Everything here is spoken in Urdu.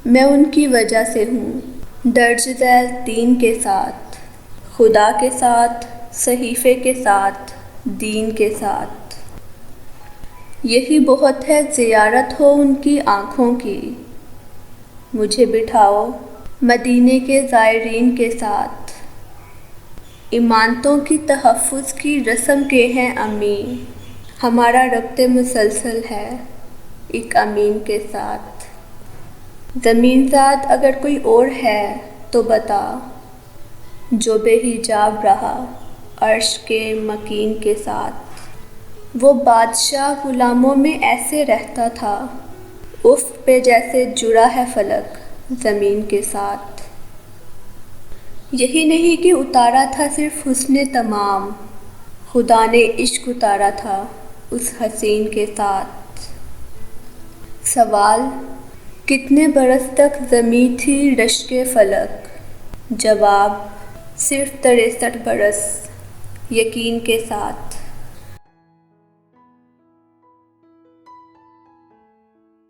میں ان کی وجہ سے ہوں، درج ذیل دین کے ساتھ، خدا کے ساتھ، صحیفے کے ساتھ، دین کے ساتھ۔ یہی بہت ہے زیارت ہو ان کی آنکھوں کی، مجھے بٹھاؤ مدینے کے زائرین کے ساتھ۔ امانتوں کی تحفظ کی رسم کے ہیں امین، ہمارا ربط مسلسل ہے ایک امین کے ساتھ۔ زمین ذات اگر کوئی اور ہے تو بتا، جو بے حجاب رہا عرش کے مکین کے ساتھ۔ وہ بادشاہ غلاموں میں ایسے رہتا تھا، افق پہ جیسے جڑا ہے فلک زمین کے ساتھ۔ یہی نہیں کہ اتارا تھا صرف حسن تمام، خدا نے عشق اتارا تھا اس حسین کے ساتھ۔ سوال: کتنے برس تک زمیں تھی رشک فلک؟ جواب: صرف 63 برس یقین کے ساتھ۔